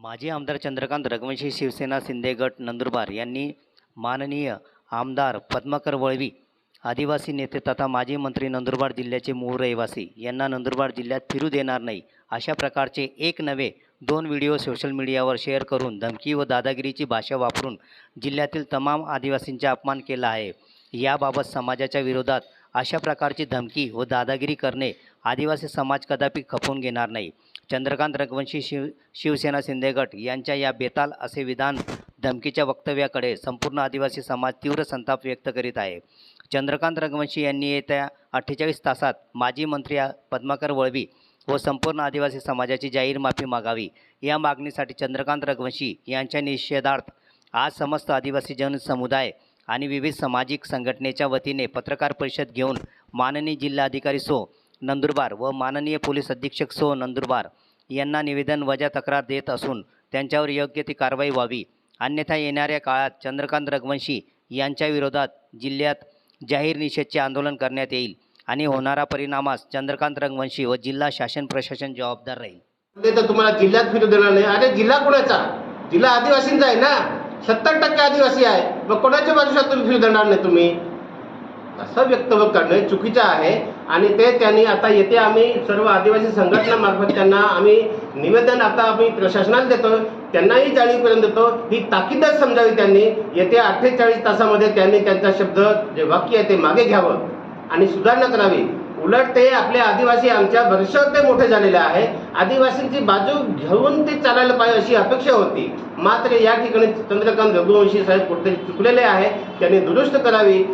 माजी आमदार चंद्रकांत रघुवंशी शिवसेना शिंदे गट नंदुरबार यांनी माननीय आमदार पद्माकर वळवी आदिवासी नेते तथा माजी मंत्री नंदुरबार जिल्ह्याचे मूळ रहिवासी यांना नंदुरबार जिल्ह्यात फिरू देणार नाही अशा प्रकारचे एक नवे दोन व्हिडिओ सोशल मीडियावर शेअर करून धमकी व दादागिरीची भाषा वापरून जिल्ह्यातील तमाम आदिवासींचा अपमान केला आहे। याबाबत समाजाच्या विरोधात अशा प्रकारची धमकी व दादागिरी करणे आदिवासी समाज कदापि खपवून घेणार नाही। चंद्रकांत रघुवंशी शिवसेना शिंदे गट यांच्या या बेताल असे विधान धमकीच्या वक्तव्याकडे संपूर्ण आदिवासी समाज तीव्र संताप व्यक्त करीत आहे। चंद्रकांत रघुवंशी यांनी येत्या 48 तासात माजी मंत्री पद्माकर वळवी व संपूर्ण आदिवासी समाजाची जाहीर माफी मागावी। या मागणीसाठी चंद्रकांत रघुवंशी यांच्या निषेधार्थ आज समस्त आदिवासी जनसमुदाय आणि विविध सामाजिक संघटनेच्या वतीने पत्रकार परिषद घेऊन माननीय जिल्हाधिकारी सो नंदुरबार व माननीय पोलीस अधीक्षक सो नंदुरबार यांना निवेदन वजा तक्रार देत असून त्यांच्यावर योग्य ती कारवाई व्हावी, अन्यथा येणाऱ्या काळात चंद्रकांत रघुवंशी यांच्या विरोधात जिल्ह्यात जाहीर निषेधचे आंदोलन करण्यात येईल आणि होणारा परिणामास चंद्रकांत रघुवंशी व जिल्हा शासन प्रशासन जबाबदार राहील। तर तुम्हाला जिल्ह्यात फिरू देणार नाही। अरे जिल्हा कोणाचा? जिल्हा आदिवासींचा आहे ना, 70% आदिवासी आहे, मग कोणाच्या बाजूला तुम्ही फिरू देणार नाही? तुम्ही असं वक्तव्य करणे चुकीचं आहे आणि ते त्यांनी आता येते आम्ही सर्व आदिवासी संघटनामार्फत त्यांना आम्ही निवेदन आता आम्ही प्रशासनाला देतो, त्यांनाही जाणीवपर्यंत देतो। ही ताकीदच समजावी त्यांनी येत्या 48 तासामध्ये त्यांनी त्यांचा शब्द जे वाक्य आहे ते मागे घ्यावं आणि सुधारणा करावी। उलट ते आपले आदिवासी आमच्या भरवशावर ते मोठे झालेले आहे, आदिवासींची बाजू घेऊन ते चालायला पाहिजे अशी अपेक्षा होती। मात्र या ठिकाणी चंद्रकांत रघुवंशी साहेब कुठेतरी चुकलेले आहे, त्यांनी दुरुस्त करावी।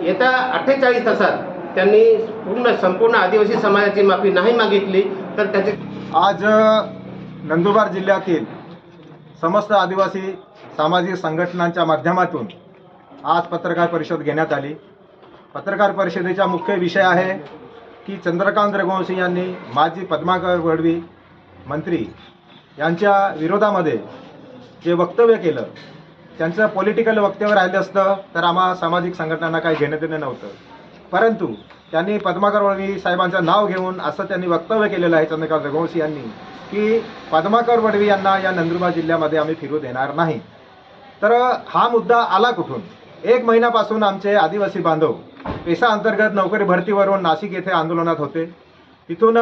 येत्या 48 तासात त्यांनी संपूर्ण आदिवासी समाजाची माफी नाही मागितली तर त्याचे आज नंदुरबार जिल्ह्यातील समस्त आदिवासी सामाजिक संघटनांच्या माध्यमातून आज पत्रकार परिषद घेण्यात आली। पत्रकार परिषदेचा मुख्य विषय आहे की चंद्रकांत रघुवंशी यांनी माजी पद्माकर वळवी मंत्री यांच्या विरोधामध्ये जे वक्तव्य केलं, त्यांचं पॉलिटिकल वक्तव्य राहिलं असतं तर आम्हा सामाजिक संघटनांना काही घेणं देणं नव्हतं, परंतु त्यांनी पद्माकर वळवी साहेबांचं नाव घेऊन असं त्यांनी वक्तव्य केलेलं आहे चंद्रकांत रघुवंशी यांनी की पद्माकर वळवी यांना या नंदुरबार जिल्ह्यामध्ये आम्ही फिरू देणार नाही। तर हा मुद्दा आला कुठून? 1 महिन्यापासून आमचे आदिवासी बांधव पेसा अंतर्गत नोकरी भरतीवरून नाशिक येथे आंदोलनात होते। तिथून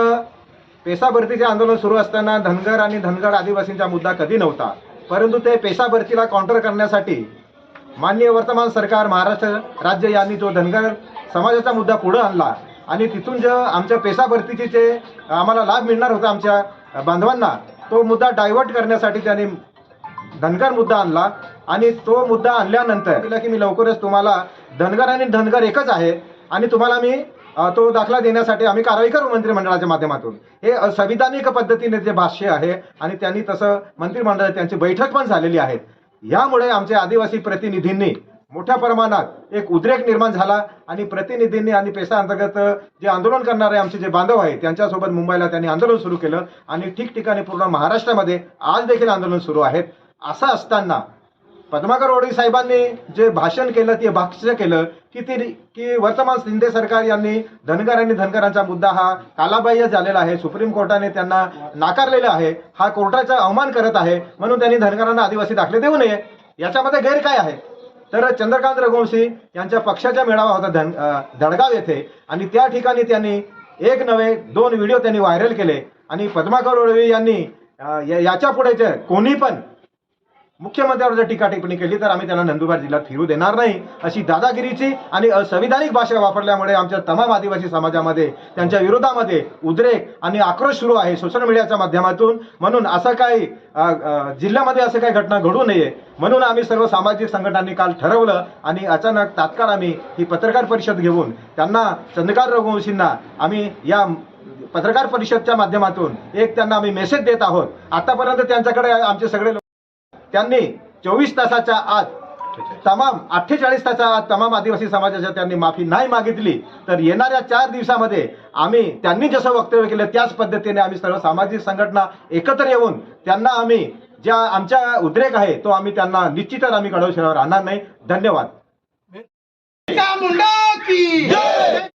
पेसा भरतीचे आंदोलन सुरू असताना धनगर आणि धनगर आदिवासींचा मुद्दा कधी नव्हता, परंतु ते पेसा भरतीला काउंटर करण्यासाठी माननीय वर्तमान सरकार महाराष्ट्र राज्य यांनी तो धनगर समाजाचा मुद्दा पुढे आणला आणि तिथून जो आमच्या पेसा भरतीचे जे आम्हाला लाभ मिळणार होता आमच्या बांधवांना, तो मुद्दा डायव्हर्ट करण्यासाठी त्यांनी धनगर मुद्दा आणला आणि तो मुद्दा आणल्यानंतर की मी लवकरच तुम्हाला धनगर आणि धनगर एकच आहे आणि तुम्हाला मी तो दाखला देण्यासाठी आम्ही कारवाई करू मंत्रिमंडळाच्या माध्यमातून। हे असंविधानिक पद्धतीने जे भाष्य आहे आणि त्यांनी तसं मंत्रिमंडळात त्यांची बैठक पण झालेली आहे। यामुळे आमच्या आदिवासी प्रतिनिधींनी मोठ्या प्रमाणात एक उद्रेक निर्माण झाला आणि प्रतिनिधींनी आणि पेसा अंतर्गत जे आंदोलन करणारे आमचे जे बांधव आहेत त्यांच्यासोबत मुंबईला त्यांनी आंदोलन सुरू केलं आणि ठिकठिकाणी पूर्ण महाराष्ट्रामध्ये आज देखील आंदोलन सुरू आहेत। असं असताना पद्माकर वळवी साहेबांनी जे भाषण केलं ते भाष्य केलं की वर्तमान शिंदे सरकार यांनी धनगर आणि धनगरांचा मुद्दा हा कालाबाह्य झालेला आहे, सुप्रीम कोर्टाने त्यांना नाकारलेला आहे, हा कोर्टाचा अवमान करत आहे, म्हणून त्यांनी धनगरांना आदिवासी दाखले देऊ नये। याच्यामध्ये गैर काय आहे? तर चंद्रकांत रघुवंशी यांच्या पक्षाचा मेळावा होता धडगाव येथे आणि त्या ठिकाणी त्यांनी एक नव्हे 2 व्हिडिओ त्यांनी व्हायरल केले आणि पद्माकर वळवी यांनी याच्या पुढे कोणी पण मुख्यमंत्र्यावर जर टीका टिप्पणी केली तर आम्ही त्यांना नंदुरबार जिल्ह्यात फिरू देणार नाही अशी दादागिरीची आणि असंविधानिक भाषा वापरल्यामुळे आमच्या तमाम आदिवासी समाजामध्ये त्यांच्या विरोधामध्ये उद्रेक आणि आक्रोश सुरू आहे सोशल मीडियाच्या माध्यमातून। म्हणून असं काही जिल्ह्यामध्ये असं काही घटना घडू नये म्हणून आम्ही सर्व सामाजिक संघटनांनी काल ठरवलं आणि अचानक तात्काळ आम्ही ही पत्रकार परिषद घेऊन त्यांना चंद्रकांत रघुवंशींना आम्ही या पत्रकार परिषदच्या माध्यमातून एक त्यांना आम्ही मेसेज देत आहोत। आतापर्यंत त्यांच्याकडे आमचे सगळे त्यांनी 24 तासाच्या आत तमाम 48 तासाच्या आत तमाम आदिवासी समाजाच्या त्यांनी माफी नाही मागितली तर येणाऱ्या 4 दिवसामध्ये आम्ही त्यांनी जसं वक्तव्य केलं त्याच पद्धतीने आम्ही सर्व सामाजिक संघटना एकत्र येऊन त्यांना आम्ही ज्या आमच्या उद्रेक आहे तो आम्ही त्यांना निश्चितच आम्ही कडवशिरावर आणणार नाही। धन्यवाद।